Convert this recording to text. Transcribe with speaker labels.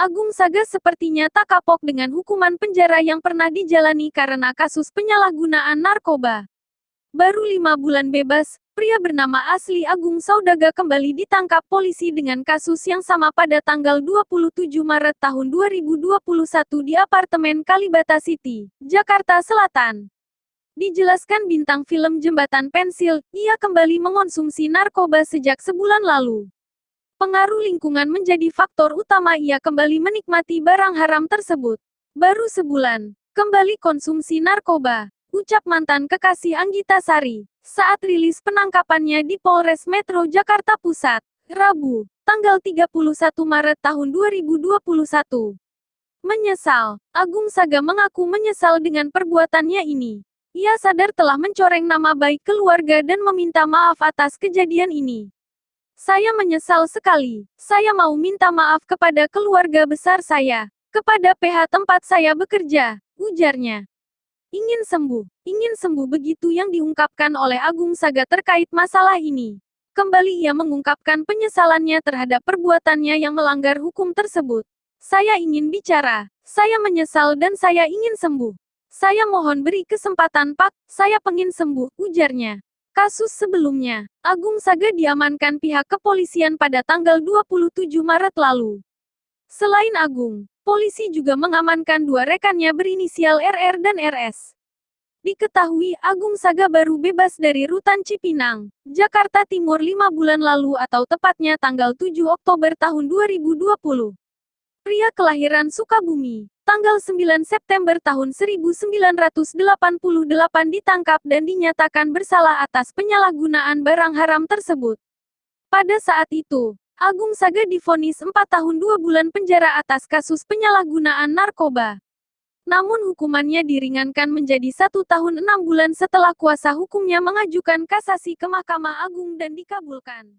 Speaker 1: Agung Saga sepertinya tak kapok dengan hukuman penjara yang pernah dijalani karena kasus penyalahgunaan narkoba. Baru 5 bulan bebas, pria bernama asli Agung Saudaga kembali ditangkap polisi dengan kasus yang sama pada tanggal 27 Maret tahun 2021 di apartemen Kalibata City, Jakarta Selatan. Dijelaskan bintang film Jembatan Pensil, ia kembali mengonsumsi narkoba sejak sebulan lalu. Pengaruh lingkungan menjadi faktor utama ia kembali menikmati barang haram tersebut. Baru sebulan, kembali konsumsi narkoba, ucap mantan kekasih Anggita Sari, saat rilis penangkapannya di Polres Metro Jakarta Pusat, Rabu, tanggal 31 Maret tahun 2021. Menyesal, Agung Saga mengaku menyesal dengan perbuatannya ini. Ia sadar telah mencoreng nama baik keluarga dan meminta maaf atas kejadian ini. Saya menyesal sekali. Saya mau minta maaf kepada keluarga besar saya, kepada pihak tempat saya bekerja, ujarnya. Ingin sembuh begitu yang diungkapkan oleh Agung Saga terkait masalah ini. Kembali ia mengungkapkan penyesalannya terhadap perbuatannya yang melanggar hukum tersebut. Saya ingin bicara, saya menyesal dan saya ingin sembuh. Saya mohon beri kesempatan Pak, saya pengen sembuh, ujarnya. Kasus sebelumnya, Agung Saga diamankan pihak kepolisian pada tanggal 27 Maret lalu. Selain Agung, polisi juga mengamankan 2 rekannya berinisial RR dan RS. Diketahui Agung Saga baru bebas dari rutan Cipinang, Jakarta Timur 5 bulan lalu atau tepatnya tanggal 7 Oktober tahun 2020. Pria kelahiran Sukabumi, tanggal 9 September tahun 1988 ditangkap dan dinyatakan bersalah atas penyalahgunaan barang haram tersebut. Pada saat itu, Agung Saga divonis 4 tahun 2 bulan penjara atas kasus penyalahgunaan narkoba. Namun hukumannya diringankan menjadi 1 tahun 6 bulan setelah kuasa hukumnya mengajukan kasasi ke Mahkamah Agung dan dikabulkan.